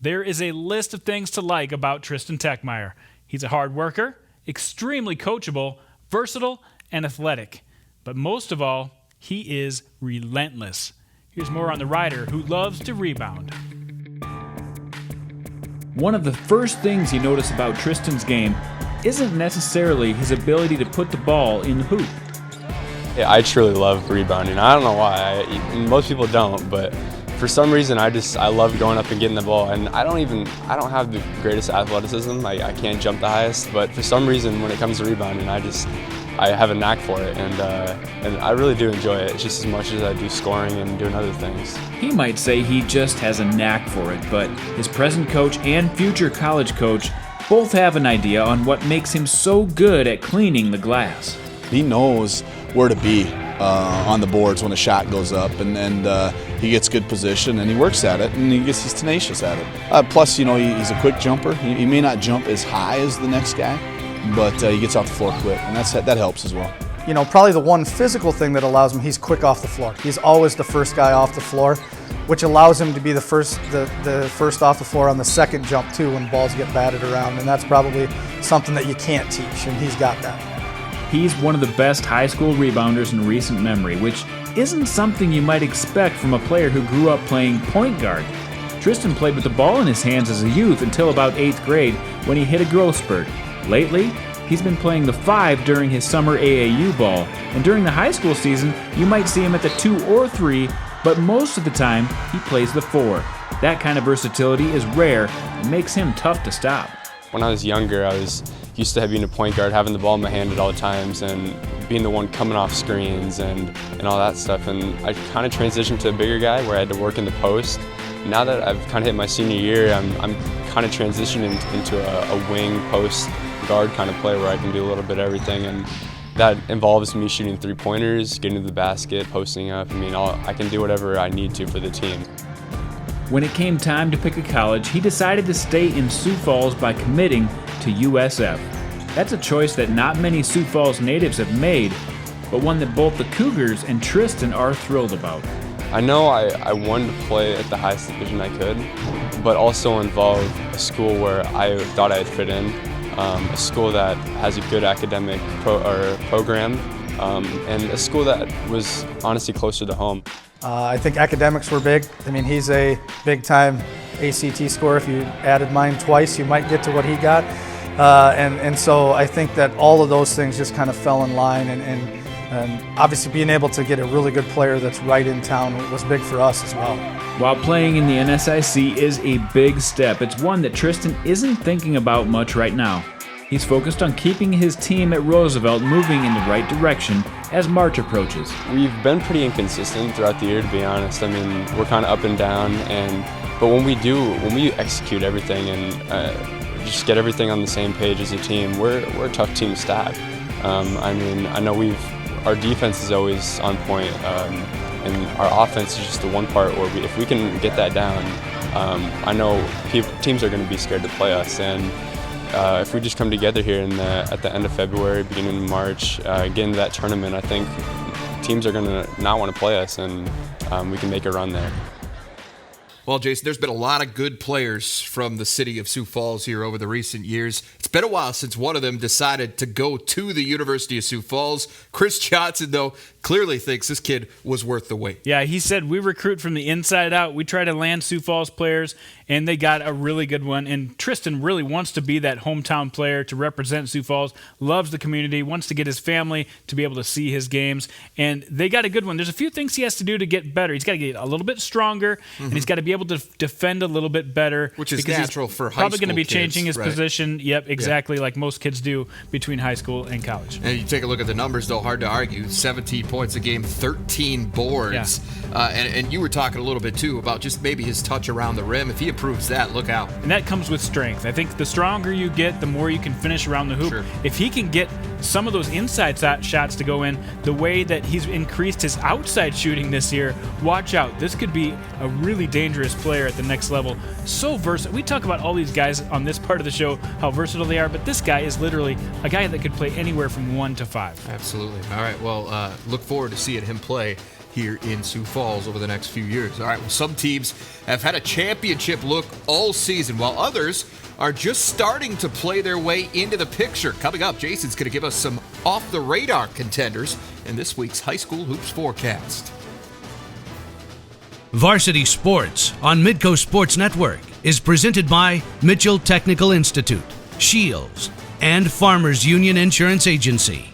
There is a list of things to like about Tristan Teichmeier. He's a hard worker, extremely coachable, versatile, and athletic. But most of all, he is relentless. Here's more on the rider who loves to rebound. One of the first things you notice about Tristan's game isn't necessarily his ability to put the ball in the hoop. Yeah, I truly love rebounding. I don't know why. Most people don't, but for some reason I love going up and getting the ball. And I don't have the greatest athleticism. I can't jump the highest, but for some reason when it comes to rebounding, I have a knack for it, and I really do enjoy it just as much as I do scoring and doing other things. He might say he just has a knack for it, but his present coach and future college coach both have an idea on what makes him so good at cleaning the glass. He knows where to be on the boards when a shot goes up, and he gets good position, and he works at it, and he's tenacious at it. Plus, he's a quick jumper. He may not jump as high as the next guy, but he gets off the floor quick, and that helps as well. Probably the one physical thing that allows him, he's quick off the floor. He's always the first guy off the floor, which allows him to be the first off the floor on the second jump too when balls get batted around, and that's probably something that you can't teach, and he's got that. He's one of the best high school rebounders in recent memory, which isn't something you might expect from a player who grew up playing point guard. Tristan played with the ball in his hands as a youth until about 8th grade when he hit a growth spurt. Lately, he's been playing the 5 during his summer AAU ball, and during the high school season, you might see him at the 2 or 3, but most of the time, he plays the 4. That kind of versatility is rare and makes him tough to stop. When I was younger, I was used to being a point guard, having the ball in my hand at all times, and being the one coming off screens and all that stuff. And I kind of transitioned to a bigger guy where I had to work in the post. Now that I've kind of hit my senior year, I'm kind of transitioning into a wing post guard kind of play where I can do a little bit of everything, and that involves me shooting 3-pointers, getting to the basket, posting up. I can do whatever I need to for the team. When it came time to pick a college, he decided to stay in Sioux Falls by committing to USF. That's a choice that not many Sioux Falls natives have made, but one that both the Cougars and Tristan are thrilled about. I know I wanted to play at the highest division I could, but also involve a school where I thought I'd fit in, a school that has a good academic program, and a school that was honestly closer to home. I think academics were big. He's a big-time ACT scorer. If you added mine twice, you might get to what he got. And so I think that all of those things just kind of fell in line, and obviously being able to get a really good player that's right in town was big for us as well. While playing in the NSIC is a big step, it's one that Tristan isn't thinking about much right now. He's focused on keeping his team at Roosevelt moving in the right direction as March approaches. We've been pretty inconsistent throughout the year, to be honest. We're kind of up and down, but when we execute everything and just get everything on the same page as a team, we're a tough team to stop. I know our defense is always on point, and our offense is just the one part where if we can get that down, I know teams are going to be scared to play us. And if we just come together here at the end of February, beginning of March, get into that tournament, I think teams are going to not want to play us, and we can make a run there. Well, Jason, there's been a lot of good players from the city of Sioux Falls here over the recent years. It's been a while since one of them decided to go to the University of Sioux Falls. Chris Johnson, though, clearly thinks this kid was worth the wait. Yeah, he said, we recruit from the inside out. We try to land Sioux Falls players, and they got a really good one. And Tristan really wants to be that hometown player to represent Sioux Falls, loves the community, wants to get his family to be able to see his games. And they got a good one. There's a few things he has to do to get better. He's got to get a little bit stronger, and he's got to be able to defend a little bit better. Which is natural for high school probably going to be kids, changing his right? position. Yep, exactly, like most kids do between high school and college. And you take a look at the numbers, though, hard to argue. 17 points a game, 13 boards. Yeah. And you were talking a little bit, too, about just maybe his touch around the rim. If he improves that, look out. And that comes with strength. I think the stronger you get, the more you can finish around the hoop. Sure. If he can get some of those inside shots to go in, the way that he's increased his outside shooting this year, watch out. This could be a really dangerous player at the next level. So versatile. We talk about all these guys on this part of the show, how versatile they are, but this guy is literally a guy that could play anywhere from 1 to 5. Absolutely. All right, well, look forward to seeing him play here in Sioux Falls over the next few years. All right, well, some teams have had a championship look all season, while others are just starting to play their way into the picture. Coming up, Jason's going to give us some off-the-radar contenders in this week's High School Hoops Forecast. Varsity Sports on Midco Sports Network is presented by Mitchell Technical Institute, Shields, and Farmers Union Insurance Agency.